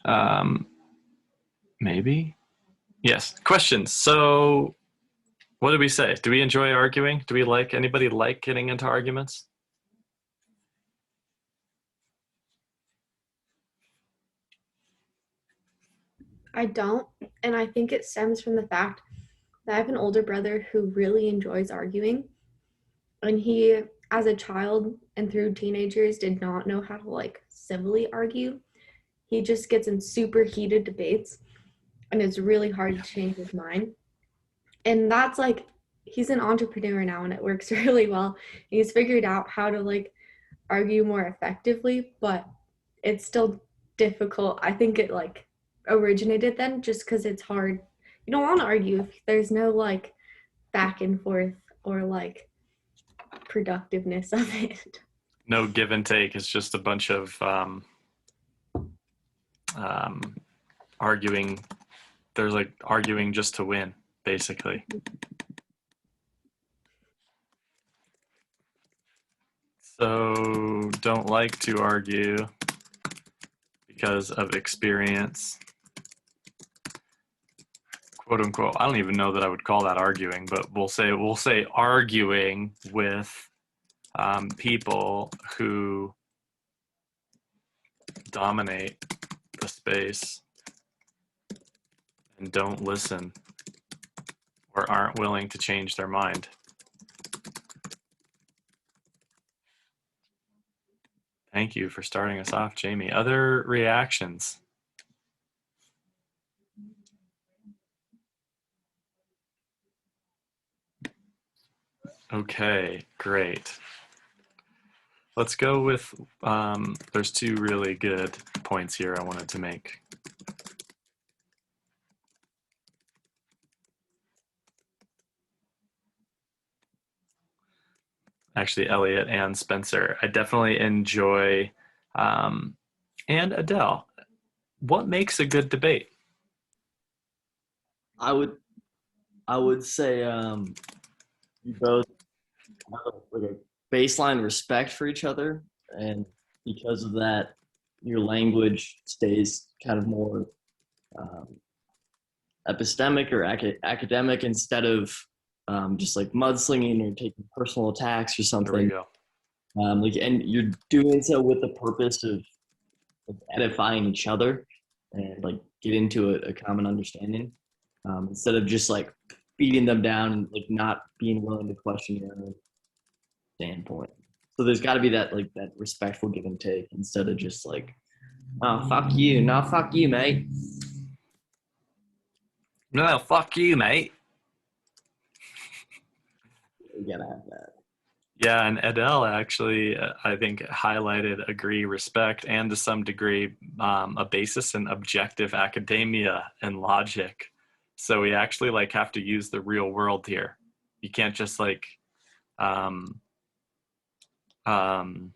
Um, maybe. Yes. Questions. So, what did we say? Do we enjoy arguing? Do we like anybody like getting into arguments? I don't, and I think it stems from the fact that I have an older brother who really enjoys arguing, and he, as a child and through teenagers, did not know how to like civilly argue. He just gets in super heated debates, and it's really hard to change his mind. And that's like he's an entrepreneur now, and it works really well. He's figured out how to like argue more effectively, but it's still difficult. I think it like originated then just because it's hard. You don't want to argue if there's no like back and forth or like productiveness of it. No give and take. It's just a bunch of um, arguing. There's like arguing just to win, basically. So don't like to argue because of experience, quote unquote. I don't even know that I would call that arguing, but we'll say arguing with people who dominate the space and don't listen or aren't willing to change their mind. Thank you for starting us off, Jamie. Other reactions? Okay, great. Let's go with, there's two really good points here I wanted to make. Actually, Elliot and Spencer. I definitely enjoy, and Adele. What makes a good debate? I would I would say you both have like a baseline respect for each other, and because of that, your language stays kind of more um, epistemic or academic instead of just like mudslinging or taking personal attacks or There we something. go. Like, and you're doing so with the purpose of edifying each other and like get into a common understanding, instead of just like beating them down and like not being willing to question your own standpoint. So there's got to be that like that respectful give and take instead of just like, oh fuck you, no fuck you, mate. No, fuck you, mate. You gotta have that. Yeah, and Adele actually, I think, highlighted agree, respect, and to some degree, a basis in objective academia and logic. So we actually like have to use the real world here. You can't just like, um, um,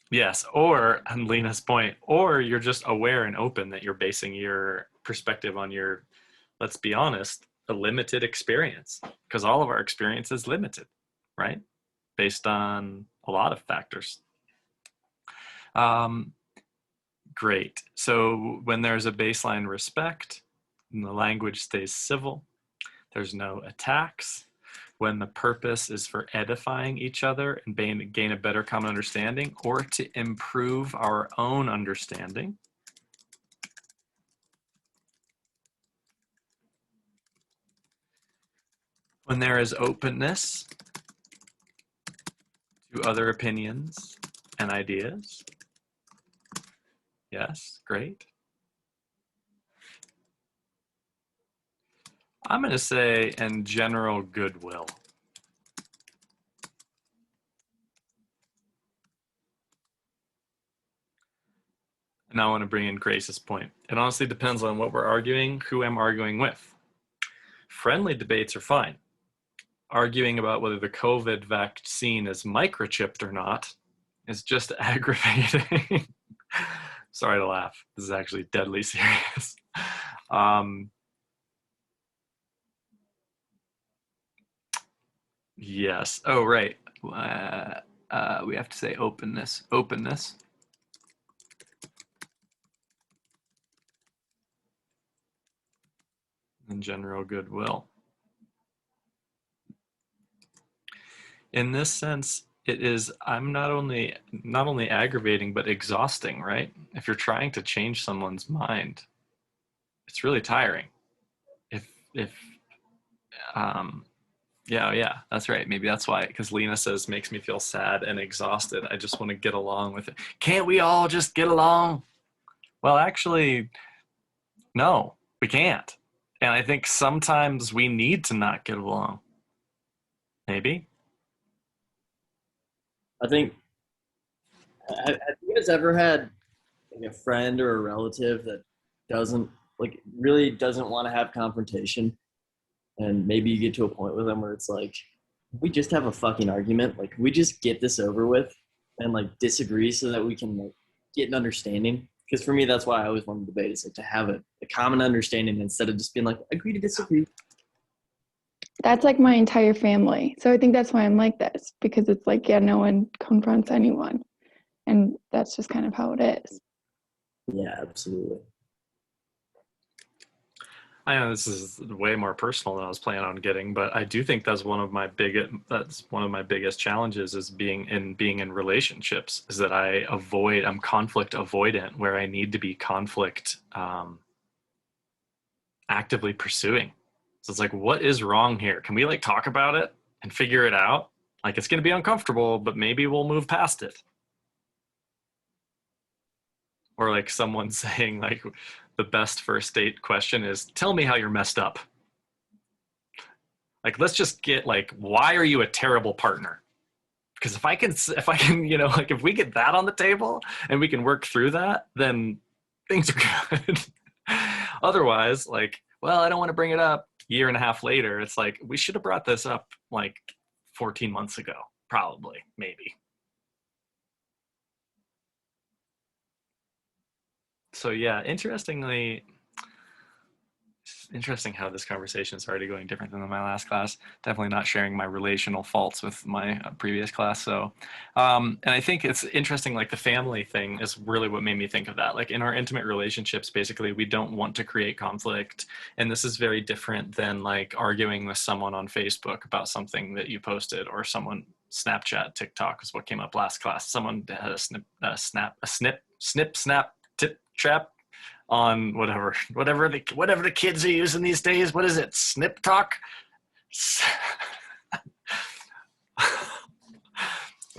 yes, or on Lena's point, or you're just aware and open that you're basing your perspective on your, let's be honest, a limited experience, because all of our experience is limited, right? Based on a lot of factors. Um, great. So when there's a baseline respect, and the language stays civil, there's no attacks. When the purpose is for edifying each other and gain a better common understanding or to improve our own understanding. When there is openness to other opinions and ideas. Yes, great. I'm going to say, in general, goodwill. And now I want to bring in Grace's point. It honestly depends on what we're arguing, who I'm arguing with. Friendly debates are fine. Arguing about whether the COVID vaccine is microchipped or not is just aggravating. Sorry to laugh. This is actually deadly serious. Um, yes. Oh, right. We have to say openness. Openness. and general goodwill. In this sense, it is, I'm not only aggravating, but exhausting, right? If you're trying to change someone's mind, it's really tiring. If yeah, that's right. Maybe that's why, because Lena says makes me feel sad and exhausted. I just want to get along with it. Can't we all just get along? Well, actually, no, we can't. And I think sometimes we need to not get along. Maybe. I think, have you guys ever had like a friend or a relative that really doesn't want to have confrontation? And maybe you get to a point with them where it's like, we just have a fucking argument. Like, we just get this over with and like disagree so that we can like get an understanding. Because for me, that's why I always want to debate, is like to have a common understanding instead of just being like, agree to disagree. That's like my entire family. So I think that's why I'm like this, because it's like, yeah, no one confronts anyone. And that's just kind of how it is. Yeah, absolutely. I know this is way more personal than I was planning on getting, but I do think that's one of my biggest challenges is being in relationships, is that I'm conflict avoidant, where I need to be conflict actively pursuing. So it's like, what is wrong here? Can we like talk about it and figure it out? Like, it's going to be uncomfortable, but maybe we'll move past it. Or like someone saying like, the best first date question is, tell me how you're messed up. Like, let's just get like, why are you a terrible partner? Because if I can, like if we get that on the table and we can work through that, then things are good. Otherwise, like, well, I don't want to bring it up. Year and a half later, it's like, we should have brought this up like 14 months ago, probably, maybe. So yeah, interesting how this conversation is already going different than my last class. Definitely not sharing my relational faults with my previous class. So, and I think it's interesting, like the family thing is really what made me think of that. Like in our intimate relationships, basically, we don't want to create conflict. And this is very different than like arguing with someone on Facebook about something that you posted, or someone Snapchat, TikTok is what came up last class. Someone had a snap, tip trap on whatever the kids are using these days. What is it? Snip talk?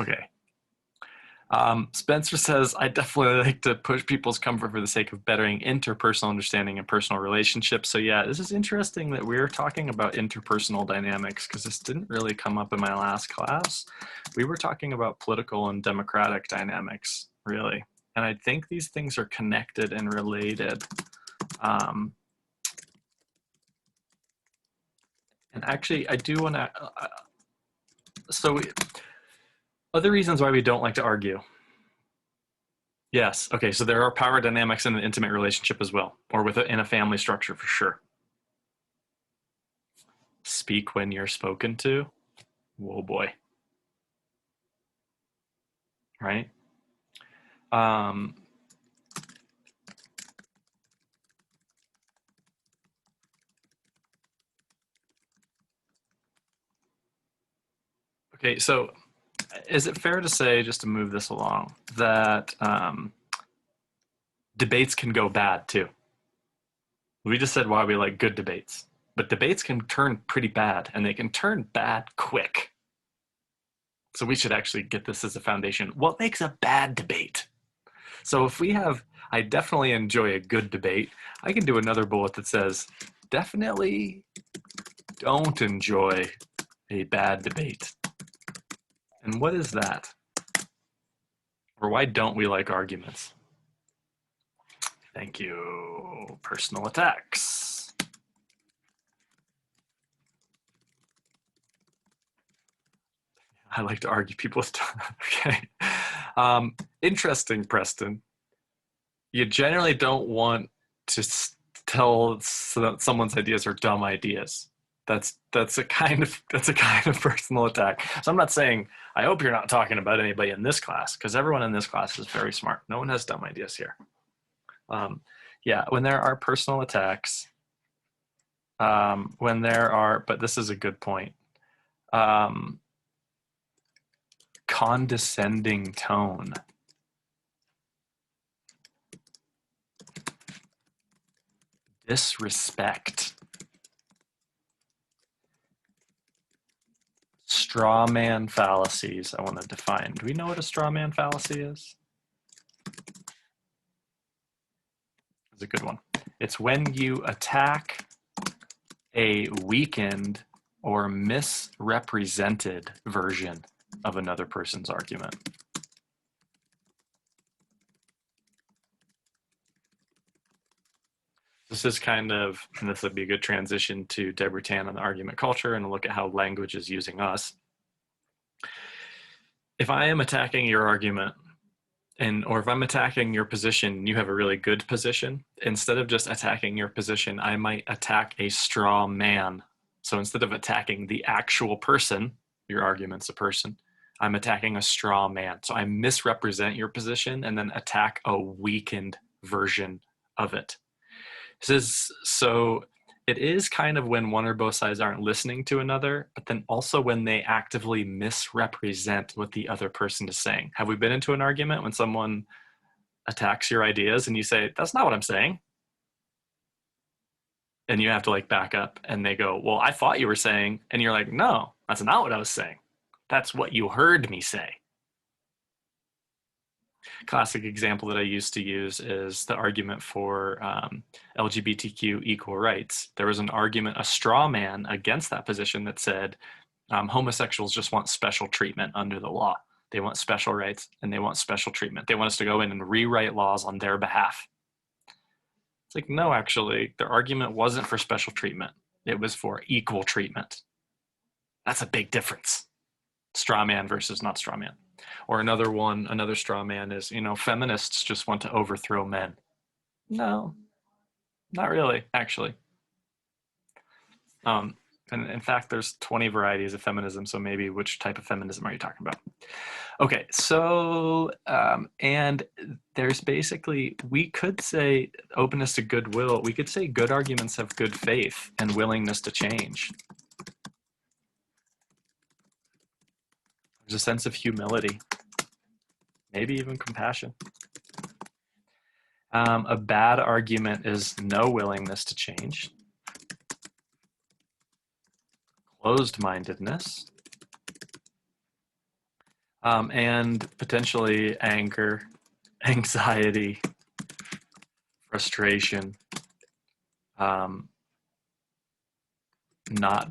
Okay. Spencer says, I definitely like to push people's comfort for the sake of bettering interpersonal understanding and personal relationships. So yeah, this is interesting that we're talking about interpersonal dynamics, because this didn't really come up in my last class. We were talking about political and democratic dynamics, really. And I think these things are connected and related. And actually, I do want to, other reasons why we don't like to argue. Yes, okay, so there are power dynamics in an intimate relationship as well, or in a family structure for sure. Speak when you're spoken to. Whoa, boy. Right? Okay, so is it fair to say, just to move this along, that debates can go bad too? We just said why we like good debates, but debates can turn pretty bad, and they can turn bad quick. So we should actually get this as a foundation. What makes a bad debate? So if I definitely enjoy a good debate, I can do another bullet that says, definitely don't enjoy a bad debate. And what is that? Or why don't we like arguments? Thank you. Personal attacks. I like to argue people's time. Okay. Interesting, Preston. You generally don't want to tell someone's ideas are dumb ideas. That's a kind of personal attack. So I'm not saying, I hope you're not talking about anybody in this class, because everyone in this class is very smart. No one has dumb ideas here. Yeah, when there are personal attacks, when there are, but this is a good point, condescending tone. Disrespect. Straw man fallacies. I want to define. Do we know what a straw man fallacy is? It's a good one. It's when you attack a weakened or misrepresented version of another person's argument. This is kind of, and this would be a good transition to Deborah Tan on the argument culture and look at how language is using us. If I am attacking your argument, or if I'm attacking your position, you have a really good position, instead of just attacking your position, I might attack a straw man. So instead of attacking the actual person, your argument's a person, I'm attacking a straw man. So I misrepresent your position and then attack a weakened version of it. So it is kind of when one or both sides aren't listening to another, but then also when they actively misrepresent what the other person is saying. Have we been into an argument when someone attacks your ideas and you say, that's not what I'm saying? And you have to like back up and they go, well, I thought you were saying, and you're like, no, that's not what I was saying. That's what you heard me say. Classic example that I used to use is the argument for LGBTQ equal rights. There was an argument, a straw man against that position that said homosexuals just want special treatment under the law. They want special rights and they want special treatment. They want us to go in and rewrite laws on their behalf. It's like, no, actually, their argument wasn't for special treatment. It was for equal treatment. That's a big difference. Straw man versus not straw man. Or another straw man is, feminists just want to overthrow men. No, not really, actually. And in fact, there's 20 varieties of feminism, so maybe which type of feminism are you talking about? Okay, so, and there's basically, we could say openness to goodwill. We could say good arguments have good faith and willingness to change. There's a sense of humility, maybe even compassion. A bad argument is no willingness to change, closed-mindedness, and potentially anger, anxiety, frustration, not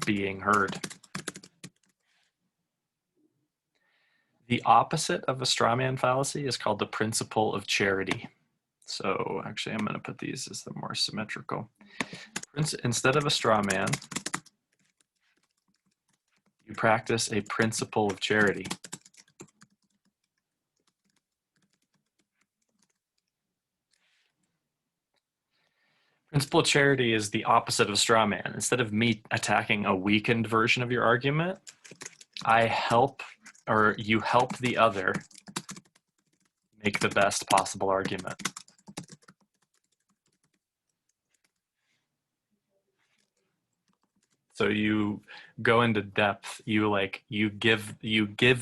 being heard. The opposite of a straw man fallacy is called the principle of charity. So actually, I'm going to put these as the more symmetrical. Instead of a straw man, you practice a principle of charity. Principle of charity is the opposite of straw man. Instead of me attacking a weakened version of your argument, I help, or you help the other make the best possible argument. So you go into depth, you give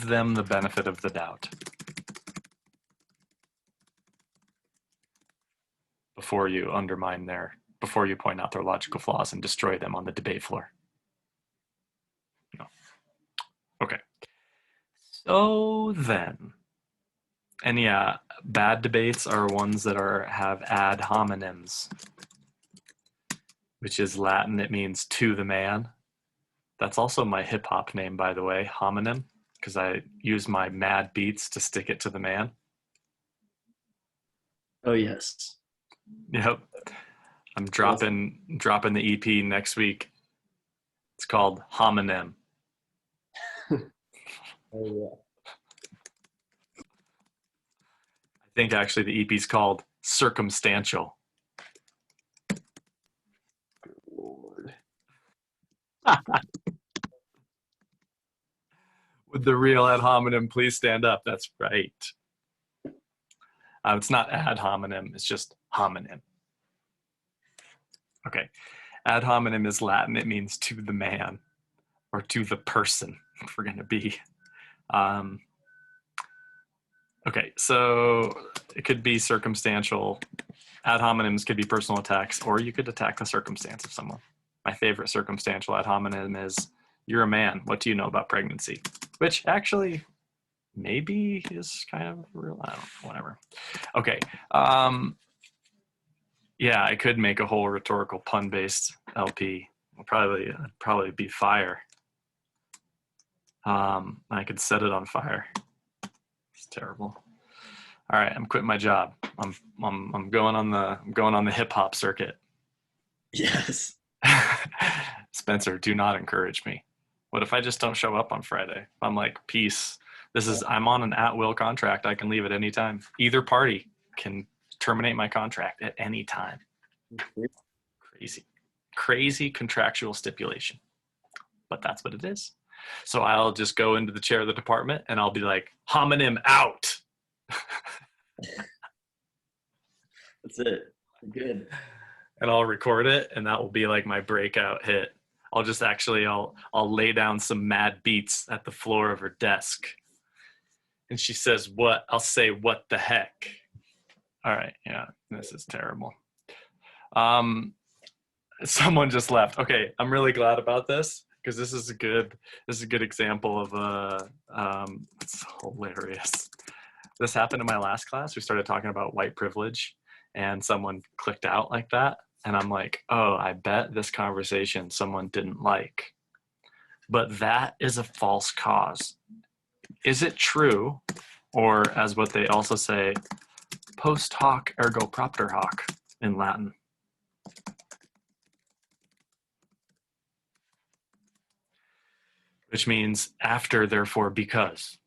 them the benefit of the doubt before you before you point out their logical flaws and destroy them on the debate floor. No. Okay. So then, and yeah, bad debates are ones that have ad hominems, which is Latin. It means to the man. That's also my hip hop name, by the way, homonym, because I use my mad beats to stick it to the man. Oh yes. Yep. I'm dropping the EP next week. It's called Homonym. Oh yeah. I think actually the EP's called Circumstantial. Good Lord. Would the real ad hominem please stand up? That's right. It's not ad hominem, it's just homonym. Okay. Ad hominem is Latin. It means to the man or to the person, if we're going to be. Okay, so it could be circumstantial. Ad hominems could be personal attacks, or you could attack the circumstance of someone. My favorite circumstantial ad hominem is, you're a man, what do you know about pregnancy? Which actually maybe is kind of real, I don't know, whatever. Okay, yeah, I could make a whole rhetorical pun-based LP. It'd probably be fire. I could set it on fire. It's terrible. All right, I'm quitting my job. I'm going on the hip hop circuit. Yes. Spencer, do not encourage me. What if I just don't show up on Friday? I'm like, peace. I'm on an at-will contract. I can leave at any time. Either party can terminate my contract at any time. Crazy contractual stipulation. But that's what it is. So I'll just go into the chair of the department and I'll be like, homonym out. That's it. Good. And I'll record it, and that will be like my breakout hit. I'll lay down some mad beats at the floor of her desk. And she says, what? I'll say, what the heck? All right, yeah, this is terrible. Someone just left. Okay, I'm really glad about this because this is a good example of it's hilarious. This happened in my last class. We started talking about white privilege, and someone clicked out like that. And I'm like, oh, I bet this conversation someone didn't like. But that is a false cause. Is it true? Or as what they also say, post hoc ergo propter hoc in Latin. Which means after, therefore, because.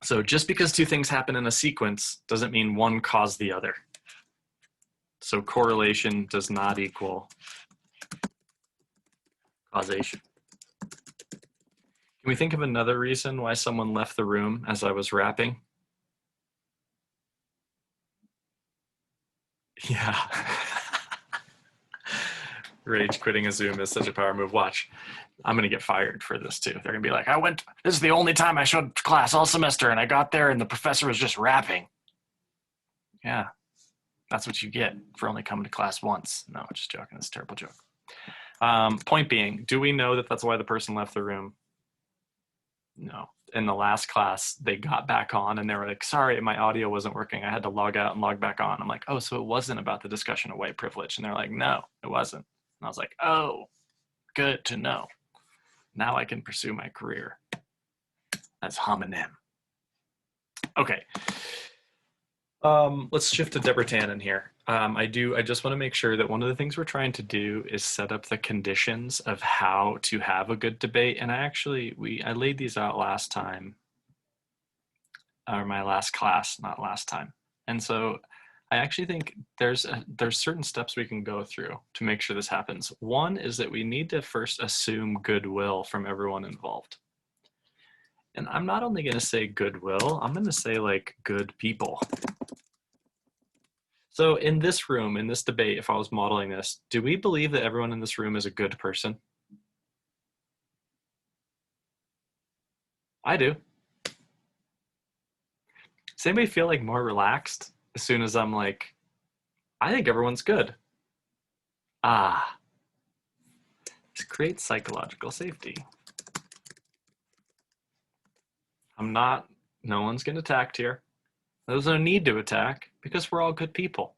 So just because two things happen in a sequence doesn't mean one caused the other. So correlation does not equal causation. Can we think of another reason why someone left the room as I was rapping? Yeah. Rage quitting a Zoom is such a power move. Watch. I'm going to get fired for this too. They're going to be like, this is the only time I showed class all semester and I got there and the professor was just rapping. Yeah. That's what you get for only coming to class once. No, just joking. It's a terrible joke. Point being, do we know that that's why the person left the room? No. In the last class, they got back on and they were like, sorry, my audio wasn't working. I had to log out and log back on. I'm like, oh, so it wasn't about the discussion of white privilege. And they're like, no, it wasn't. And I was like, oh, good to know. Now I can pursue my career as homonym. Okay. Let's shift to Deborah Tannen here. I just want to make sure that one of the things we're trying to do is set up the conditions of how to have a good debate. And I laid these out last time, or my last class, not last time. And so I actually think there's certain steps we can go through to make sure this happens. One is that we need to first assume goodwill from everyone involved. And I'm not only going to say goodwill, I'm going to say like good people. So in this room, in this debate, if I was modeling this, do we believe that everyone in this room is a good person? I do. Does anybody feel like more relaxed as soon as I'm like, I think everyone's good? This creates psychological safety. No one's getting attacked here. There's no need to attack because we're all good people.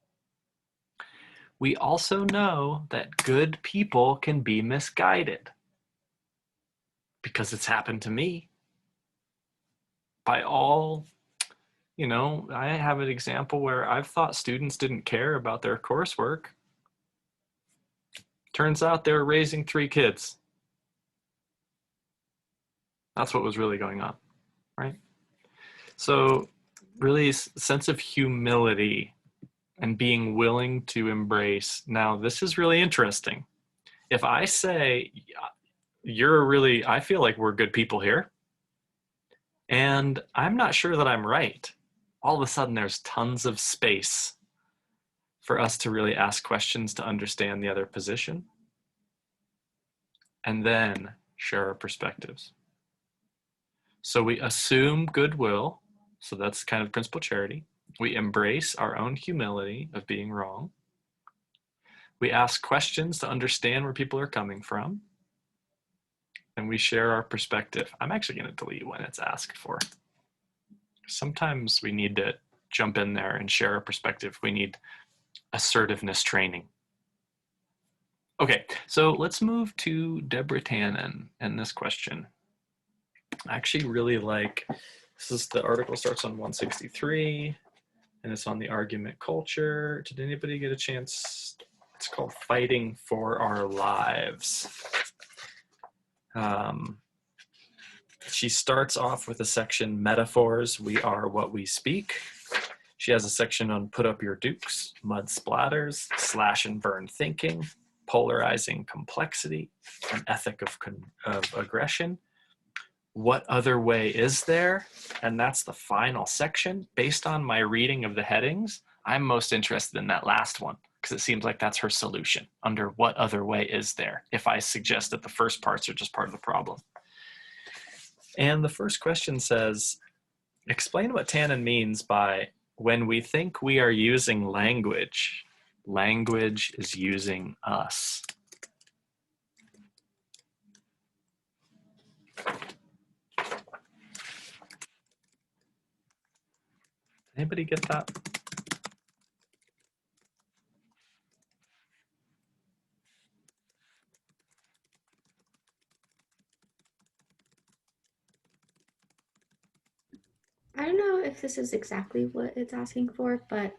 We also know that good people can be misguided because it's happened to me. I have an example where I've thought students didn't care about their coursework. Turns out they were raising 3 kids. That's what was really going on, right? So really sense of humility and being willing to embrace. Now, this is really interesting. If I say, I feel like we're good people here, and I'm not sure that I'm right, all of a sudden there's tons of space for us to really ask questions to understand the other position. and then share our perspectives. So we assume goodwill, so that's kind of principal charity. We embrace our own humility of being wrong. We ask questions to understand where people are coming from. And we share our perspective. I'm actually going to delete when it's asked for. Sometimes we need to jump in there and share our perspective. We need assertiveness training. Okay, so let's move to Deborah Tannen and this question. I actually really like, the article starts on 163 and it's on the argument culture. Did anybody get a chance? It's called Fighting for Our Lives. She starts off with a section, Metaphors, We Are What We Speak. She has a section on Put Up Your Dukes, Mud Splatters, Slash and Burn Thinking, Polarizing Complexity, An Ethic of Aggression. What other way is there? And that's the final section. Based on my reading of the headings, I'm most interested in that last one because it seems like that's her solution under what other way is there, if I suggest that the first parts are just part of the problem. And the first question says, explain what Tannen means by when we think we are using language, language is using us. Anybody get that? I don't know if this is exactly what it's asking for, but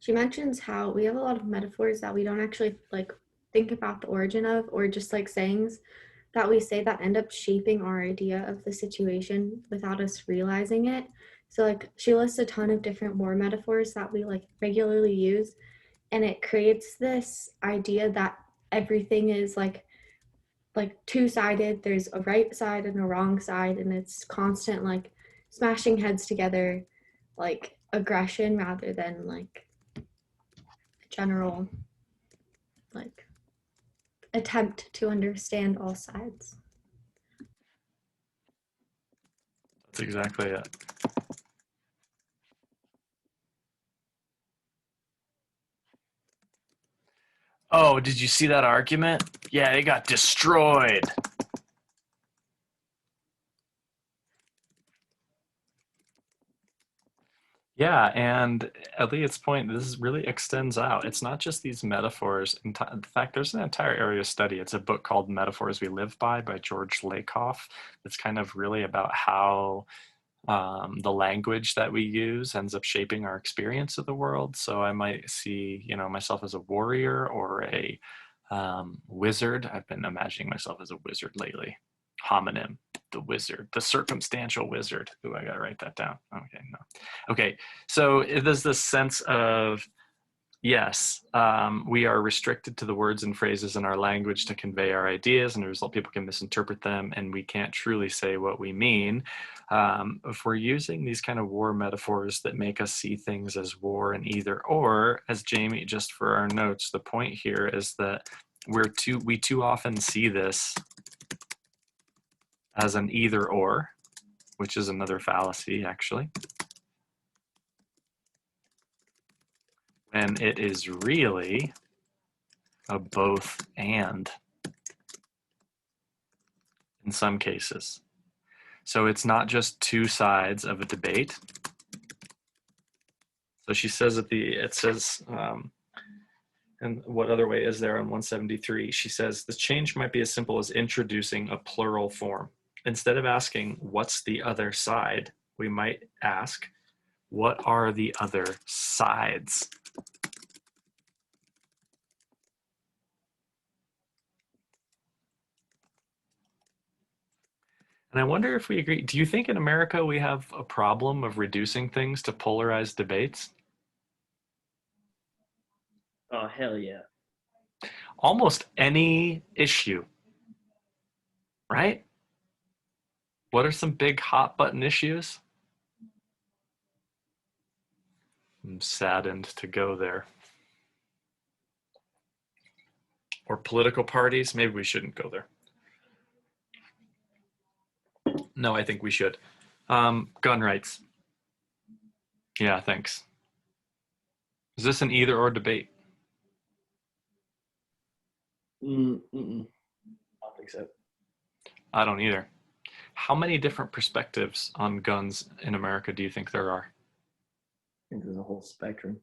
she mentions how we have a lot of metaphors that we don't actually like think about the origin of, or just like sayings that we say that end up shaping our idea of the situation without us realizing it. So like she lists a ton of different war metaphors that we like regularly use, and it creates this idea that everything is like two-sided. There's a right side and a wrong side, and it's constant like smashing heads together, like aggression rather than like general like attempt to understand all sides. That's exactly it. Oh, did you see that argument? Yeah, they got destroyed. Yeah, and Elliot's point, this really extends out. It's not just these metaphors. In fact, there's an entire area of study. It's a book called Metaphors We Live by George Lakoff. That's kind of really about how the language that we use ends up shaping our experience of the world. So I might see, myself as a warrior or a wizard. I've been imagining myself as a wizard lately. Homonym, the wizard, the circumstantial wizard. Ooh, I gotta write that down. Okay, no. Okay, so there's this sense of, yes, we are restricted to the words and phrases in our language to convey our ideas, and as a result, people can misinterpret them, and we can't truly say what we mean. If we're using these kind of war metaphors that make us see things as war and either or, as Jamie, just for our notes, the point here is that we too often see this as an either or, which is another fallacy, actually, when it is really a both and in some cases. So it's not just two sides of a debate. So she says and what other way is there on 173? She says, the change might be as simple as introducing a plural form. Instead of asking, what's the other side? We might ask, what are the other sides? And I wonder if we agree. Do you think in America we have a problem of reducing things to polarized debates? Oh, hell yeah. Almost any issue, right? What are some big hot button issues? I'm saddened to go there. Or political parties, maybe we shouldn't go there. No, I think we should. Gun rights. Yeah, thanks. Is this an either or debate? I don't think so. I don't either. How many different perspectives on guns in America do you think there are? I think there's a whole spectrum.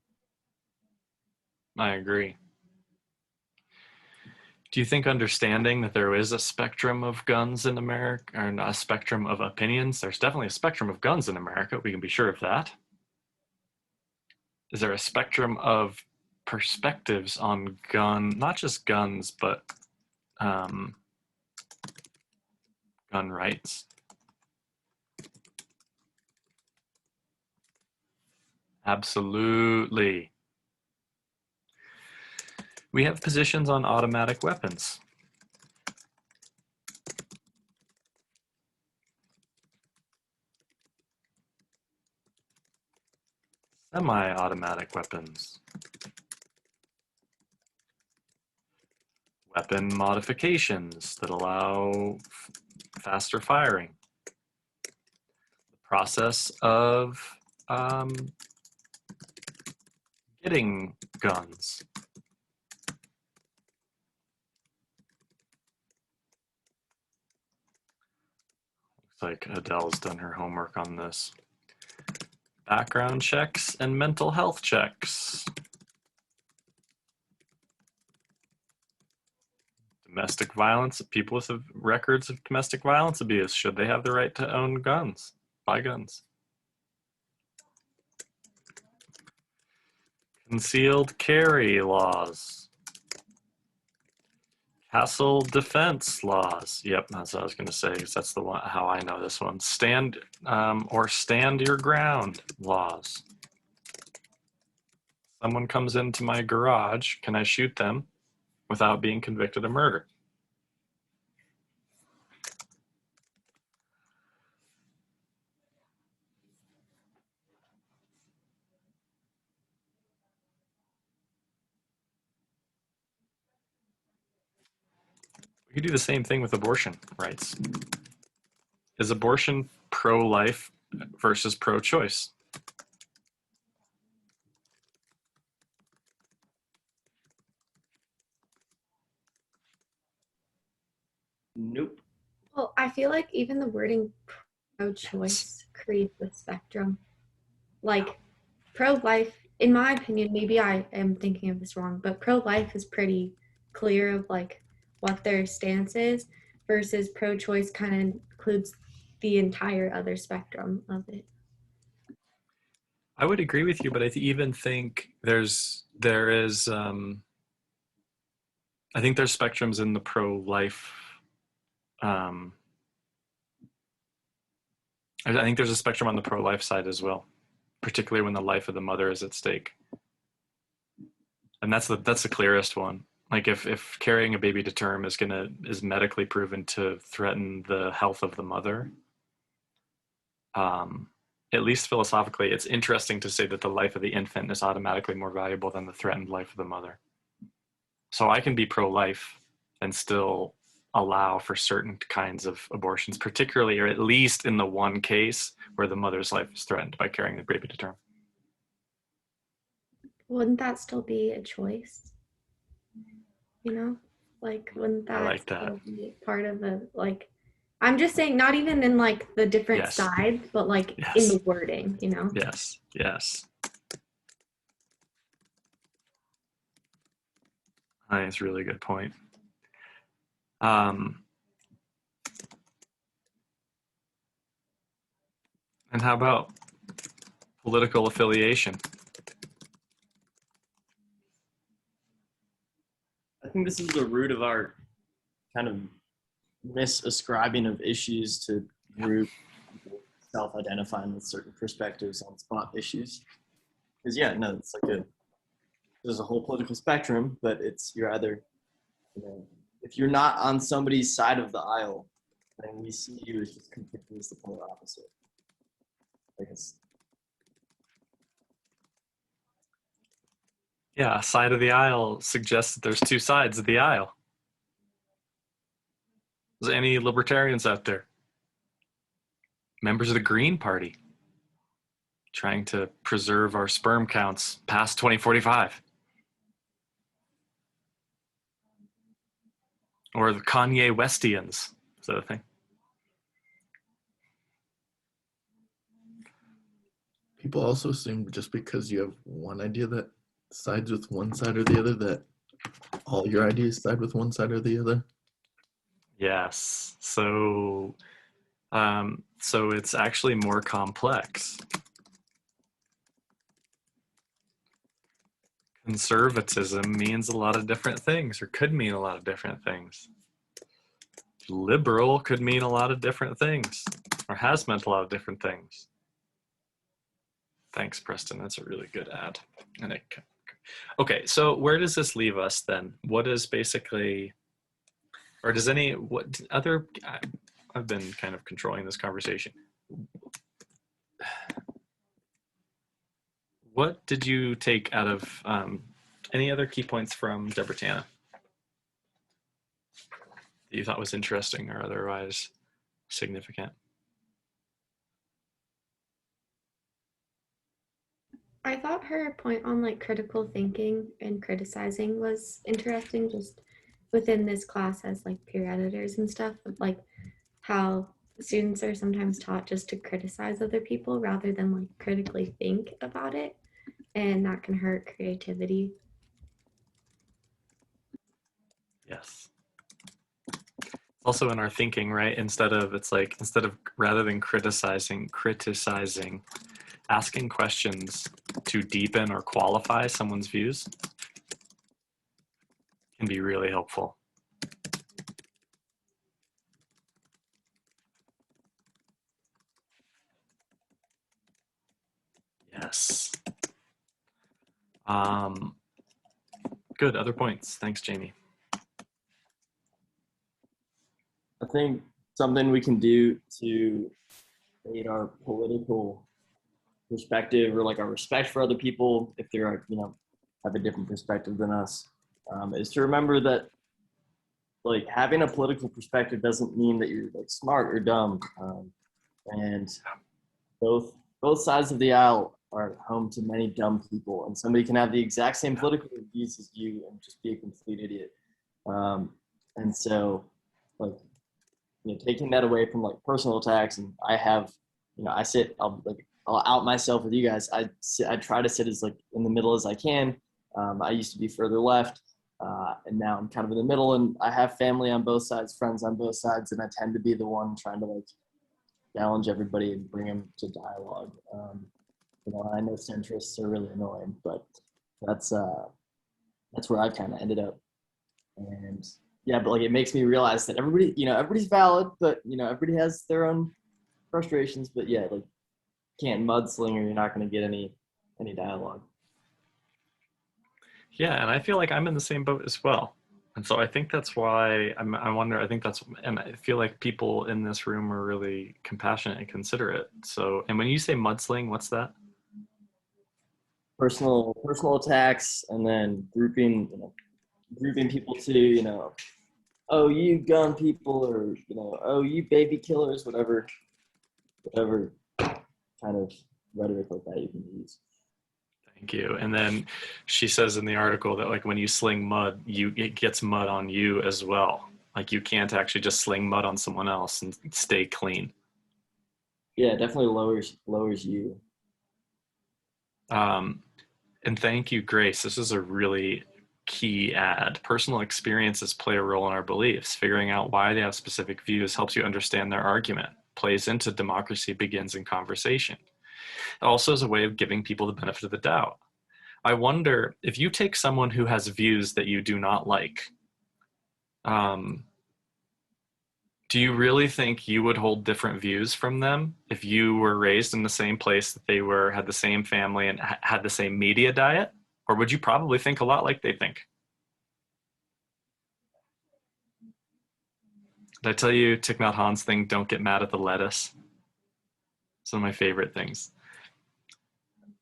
I agree. Do you think understanding that there is a spectrum of guns in America, or a spectrum of opinions? There's definitely a spectrum of guns in America. We can be sure of that. Is there a spectrum of perspectives on not just guns, but gun rights? Absolutely. We have positions on automatic weapons. Semi-automatic weapons. Weapon modifications that allow faster firing. The process of getting guns. Looks like Adele's done her homework on this. Background checks and mental health checks. Domestic violence, people with records of domestic violence abuse, should they have the right to own guns, buy guns? Concealed carry laws. Castle defense laws. Yep, that's what I was going to say, because that's the one, how I know this one. Stand your ground laws. Someone comes into my garage, can I shoot them without being convicted of murder? We could do the same thing with abortion rights. Is abortion pro-life versus pro-choice? Nope. Well, I feel like even the wording pro-choice creates a spectrum. Like pro-life, in my opinion, maybe I am thinking of this wrong, but pro-life is pretty clear of like what their stance is, versus pro-choice kind of includes the entire other spectrum of it. I would agree with you, but I even think there is I think there's spectrums in the pro-life. I think there's a spectrum on the pro-life side as well, particularly when the life of the mother is at stake. And that's the clearest one. Like if carrying a baby to term is medically proven to threaten the health of the mother, at least philosophically, it's interesting to say that the life of the infant is automatically more valuable than the threatened life of the mother. So I can be pro-life and still allow for certain kinds of abortions, particularly, or at least in the one case where the mother's life is threatened by carrying the baby to term. Wouldn't that still be a choice? You know, like wouldn't that, I like that. still be part of the like? I'm just saying, not even in like the different Yes. sides, but like Yes. in the wording, you know? Yes, yes. I think it's a really good point. And how about political affiliation? I think this is the root of our kind of misascribing of issues to group self-identifying with certain perspectives on spot issues. Because it's like there's a whole political spectrum, but you're either, if you're not on somebody's side of the aisle, then we see you as just completely the polar opposite. Like Yeah, side of the aisle suggests that there's two sides of the aisle. Is there any libertarians out there? Members of the Green Party trying to preserve our sperm counts past 2045. Or the Kanye Westians. Is that a thing? People also assume just because you have one idea that sides with one side or the other, that all your ideas side with one side or the other. Yes. So it's actually more complex. Conservatism means a lot of different things, or could mean a lot of different things. Liberal could mean a lot of different things, or has meant a lot of different things. Thanks, Preston. That's a really good ad. Okay, so where does this leave us then? What is basically, or does what other, I've been kind of controlling this conversation. What did you take out of any other key points from Debertana that you thought was interesting or otherwise significant? I thought her point on like critical thinking and criticizing was interesting, just within this class as like peer editors and stuff, of like how students are sometimes taught just to criticize other people rather than like critically think about it, and that can hurt creativity. Yes. Also in our thinking, right? Rather than criticizing, asking questions to deepen or qualify someone's views can be really helpful. Yes. Good. Other points. Thanks, Jamie. I think something we can do to aid our political perspective, or like our respect for other people, if they're, have a different perspective than us, is to remember that like having a political perspective doesn't mean that you're like smart or dumb. And both sides of the aisle are home to many dumb people, and somebody can have the exact same political views as you and just be a complete idiot. And so, like, taking that away from like personal attacks, and I have, I'll out myself with you guys. I try to sit as like in the middle as I can. I used to be further left, and now I'm kind of in the middle. And I have family on both sides, friends on both sides, and I tend to be the one trying to like challenge everybody and bring them to dialogue. I know centrists are really annoying, but that's where I've kind of ended up. And yeah, but like it makes me realize that everybody's valid, but everybody has their own frustrations. But yeah, like can't mudsling or you're not going to get any dialogue. Yeah, and I feel like I'm in the same boat as well. And so I think that's why and I feel like people in this room are really compassionate and considerate. So, and when you say mudsling, what's that? Personal attacks, and then grouping people to, oh, you gun people, or, oh, you baby killers, whatever kind of rhetoric like that you can use. Thank you. And then she says in the article that like when you sling mud, it gets mud on you as well. Like you can't actually just sling mud on someone else and stay clean. Yeah, definitely lowers you. And thank you, Grace. This is a really key ad. Personal experiences play a role in our beliefs. Figuring out why they have specific views helps you understand their argument. Plays into democracy begins in conversation. Also as a way of giving people the benefit of the doubt. I wonder if you take someone who has views that you do not like, do you really think you would hold different views from them if you were raised in the same place that they were, had the same family, and had the same media diet? Or would you probably think a lot like they think? Did I tell you Thich Nhat Hanh's thing, don't get mad at the lettuce? It's one of my favorite things.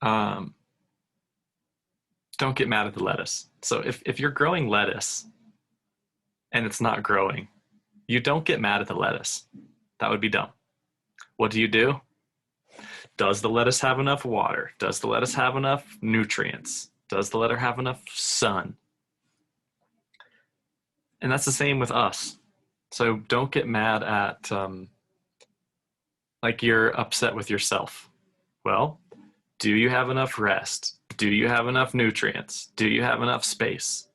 Don't get mad at the lettuce. So if you're growing lettuce and it's not growing, you don't get mad at the lettuce. That would be dumb. What do? Does the lettuce have enough water? Does the lettuce have enough nutrients? Does the lettuce have enough sun? And that's the same with us. So don't get mad at like you're upset with yourself. Well, do you have enough rest? Do you have enough nutrients? Do you have enough space?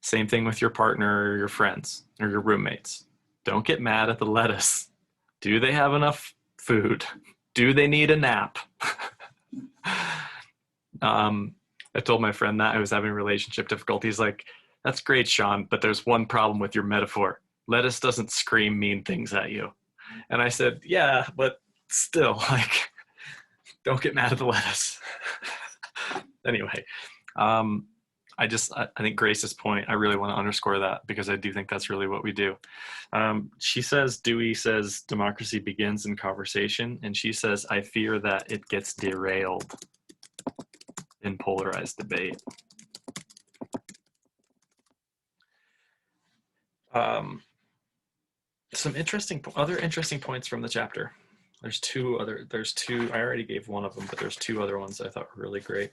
Same thing with your partner or your friends or your roommates. Don't get mad at the lettuce. Do they have enough food? Do they need a nap? I told my friend that I was having relationship difficulties. Like, that's great, Sean, but there's one problem with your metaphor. Lettuce doesn't scream mean things at you. And I said, yeah, but still, like, don't get mad at the lettuce. Anyway, I think Grace's point, I really want to underscore that because I do think that's really what we do. She says, Dewey says, democracy begins in conversation. And she says, I fear that it gets derailed in polarized debate. Some other interesting points from the chapter. There's two, I already gave one of them, but there's two other ones I thought were really great.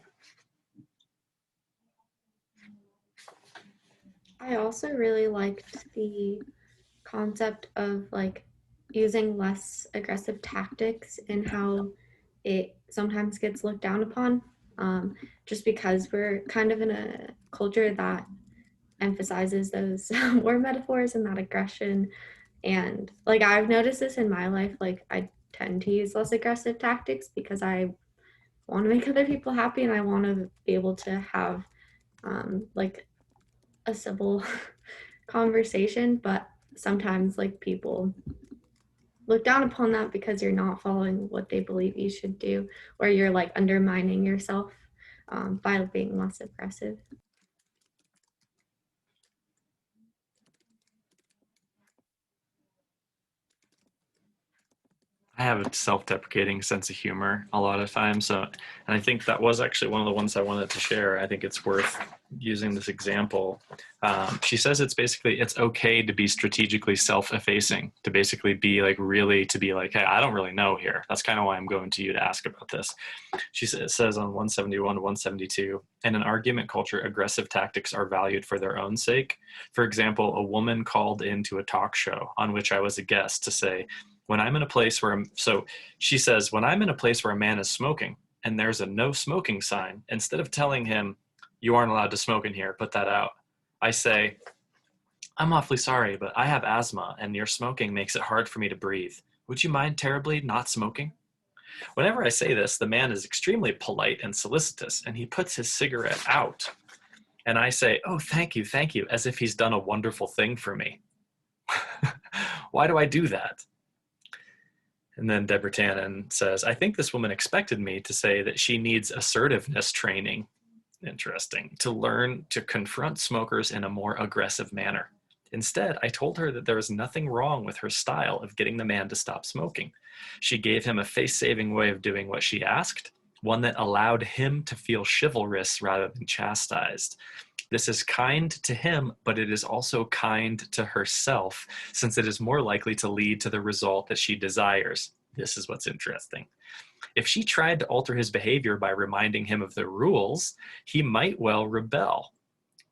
I also really liked the concept of like using less aggressive tactics and how it sometimes gets looked down upon, just because we're kind of in a culture that emphasizes those war metaphors and that aggression. And like I've noticed this in my life, like I tend to use less aggressive tactics because I want to make other people happy and I want to be able to have like a civil conversation, but sometimes like people look down upon that because you're not following what they believe you should do, or you're like undermining yourself by being less aggressive. I have a self-deprecating sense of humor a lot of times, and I think that was actually one of the ones I wanted to share. I think it's worth using this example. She says it's okay to be strategically self-effacing, to basically be like hey, I don't really know here. That's kind of why I'm going to you to ask about this. She says on 171 to 172, in an argument culture, aggressive tactics are valued for their own sake. For example, a woman called into a talk show on which I was a guest to say, when I'm in a place where she says, when I'm in a place where a man is smoking and there's a no smoking sign, instead of telling him, you aren't allowed to smoke in here, put that out, I say, I'm awfully sorry, but I have asthma and your smoking makes it hard for me to breathe. Would you mind terribly not smoking? Whenever I say this, the man is extremely polite and solicitous, and he puts his cigarette out. And I say, oh, thank you, as if he's done a wonderful thing for me. Why do I do that? And then Deborah Tannen says, I think this woman expected me to say that she needs assertiveness training. Interesting. To learn to confront smokers in a more aggressive manner. Instead, I told her that there was nothing wrong with her style of getting the man to stop smoking. She gave him a face-saving way of doing what she asked, one that allowed him to feel chivalrous rather than chastised. This is kind to him, but it is also kind to herself, since it is more likely to lead to the result that she desires. This is what's interesting. If she tried to alter his behavior by reminding him of the rules, he might well rebel.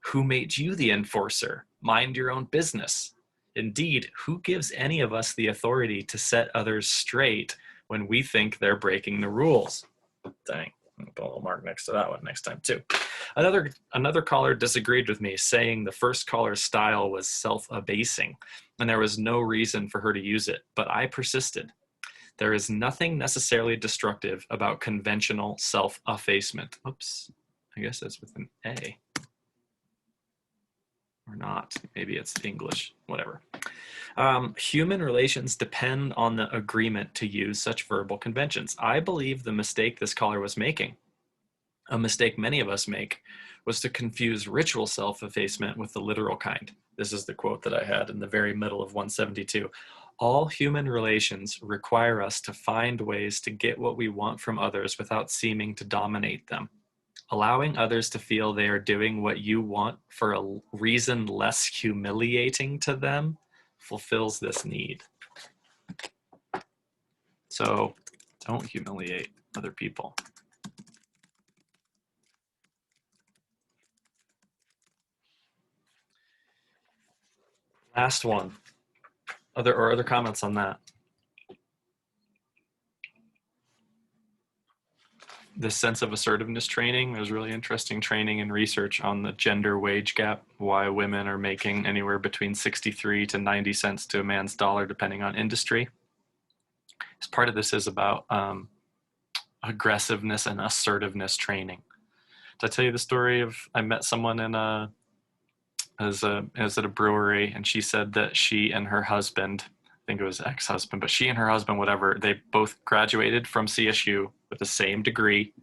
Who made you the enforcer? Mind your own business. Indeed, who gives any of us the authority to set others straight when we think they're breaking the rules? Dang. I'll put a little mark next to that one next time too. Another caller disagreed with me, saying the first caller's style was self-abasing and there was no reason for her to use it, but I persisted. There is nothing necessarily destructive about conventional self-effacement. Oops, I guess that's with an A. Or not, maybe it's English, whatever. Human relations depend on the agreement to use such verbal conventions. I believe the mistake this caller was making, a mistake many of us make, was to confuse ritual self-effacement with the literal kind. This is the quote that I had in the very middle of 172. All human relations require us to find ways to get what we want from others without seeming to dominate them. Allowing others to feel they are doing what you want for a reason less humiliating to them fulfills this need. So don't humiliate other people. Last one. Other comments on that? This sense of assertiveness training, there's really interesting training and research on the gender wage gap, why women are making anywhere between 63 to 90 cents to a man's dollar, depending on industry. As part of this is about aggressiveness and assertiveness training. Did I tell you the story of, I met someone in I was at a brewery, and she said that she and her husband, I think it was ex-husband, but she and her husband, whatever, they both graduated from CSU with the same degree,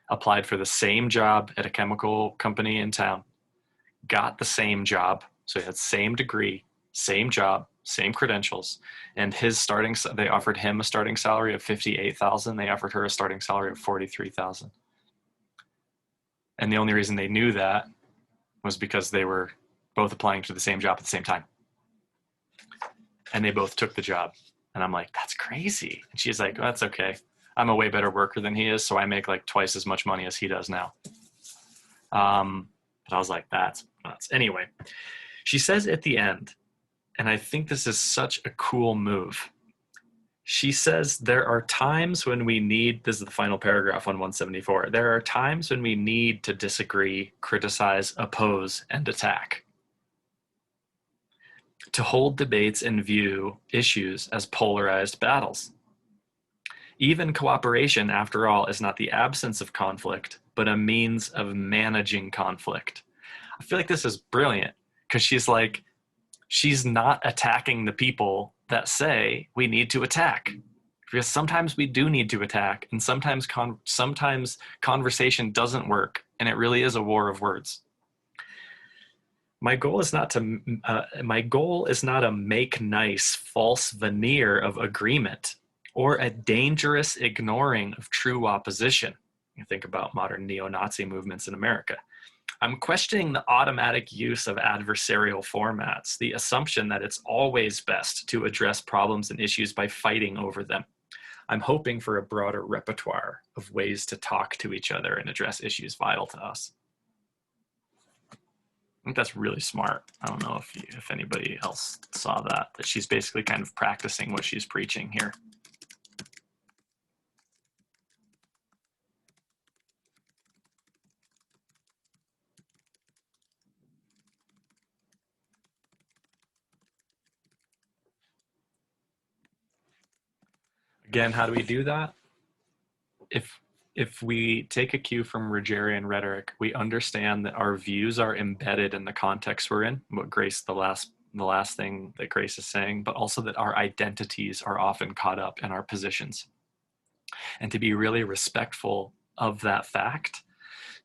applied for the same job at a chemical company in town, got the same job. So he had same degree, same job, same credentials, and they offered him a starting salary of $58,000. They offered her a starting salary of $43,000. And the only reason they knew that was because they were both applying to the same job at the same time. And they both took the job. And I'm like, that's crazy. And she's like, well, that's okay. I'm a way better worker than he is, so I make like twice as much money as he does now. But I was like, that's nuts. Anyway, she says at the end, and I think this is such a cool move. She says, there are times when we need, this is the final paragraph on 174, there are times when we need to disagree, criticize, oppose, and attack. To hold debates and view issues as polarized battles. Even cooperation, after all, is not the absence of conflict, but a means of managing conflict. I feel like this is brilliant, because she's not attacking the people that say we need to attack. Because sometimes we do need to attack, and sometimes conversation doesn't work, and it really is a war of words. My goal is not a make nice false veneer of agreement or a dangerous ignoring of true opposition. You think about modern neo-Nazi movements in America. I'm questioning the automatic use of adversarial formats, the assumption that it's always best to address problems and issues by fighting over them. I'm hoping for a broader repertoire of ways to talk to each other and address issues vital to us. I think that's really smart. I don't know if anybody else saw that she's basically kind of practicing what she's preaching here. Again, how do we do that? If we take a cue from Rogerian rhetoric, we understand that our views are embedded in the context we're in, what Grace, the last thing that Grace is saying, but also that our identities are often caught up in our positions. And to be really respectful of that fact,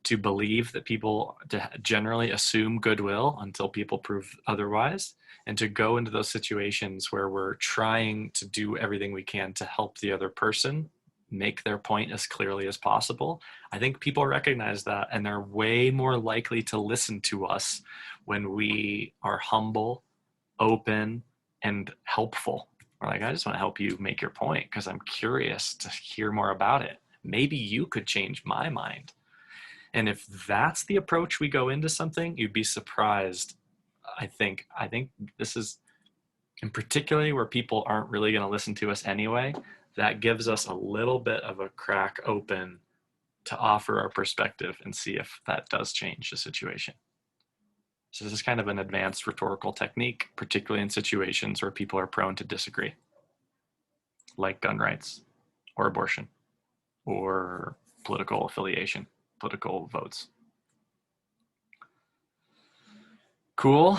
to believe that people generally assume goodwill until people prove otherwise, and to go into those situations where we're trying to do everything we can to help the other person make their point as clearly as possible. I think people recognize that, and they're way more likely to listen to us when we are humble, open, and helpful. We're like, I just want to help you make your point because I'm curious to hear more about it. Maybe you could change my mind. And if that's the approach we go into something, you'd be surprised. I think this is, in particularly where people aren't really going to listen to us anyway, that gives us a little bit of a crack open to offer our perspective and see if that does change the situation. So this is kind of an advanced rhetorical technique, particularly in situations where people are prone to disagree, like gun rights or abortion or political affiliation, political votes. Cool.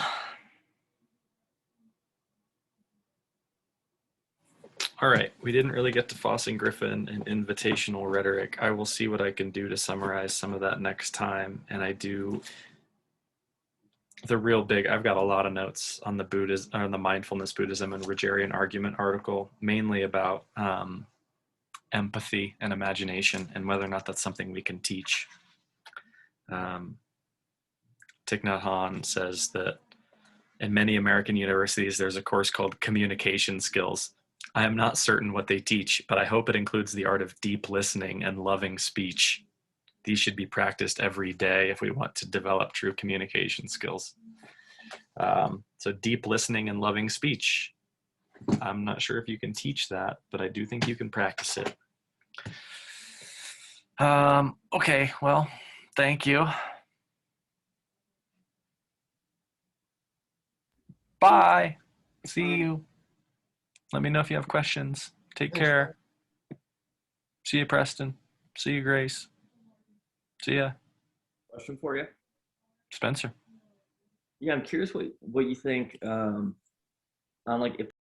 All right, we didn't really get to Foss and Griffin and invitational rhetoric. I will see what I can do to summarize some of that next time. And I've got a lot of notes on the Buddhism, on the mindfulness Buddhism and Rogerian argument article, mainly about empathy and imagination and whether or not that's something we can teach. Thich Nhat Hanh says that in many American universities, there's a course called communication skills. I am not certain what they teach, but I hope it includes the art of deep listening and loving speech. These should be practiced every day if we want to develop true communication skills. So deep listening and loving speech. I'm not sure if you can teach that, but I do think you can practice it. Okay, well, thank you. Bye. See you. Let me know if you have questions. Take care. See you, Preston. See you, Grace. See ya, Question for you. Spencer. Yeah, I'm curious what you think on like if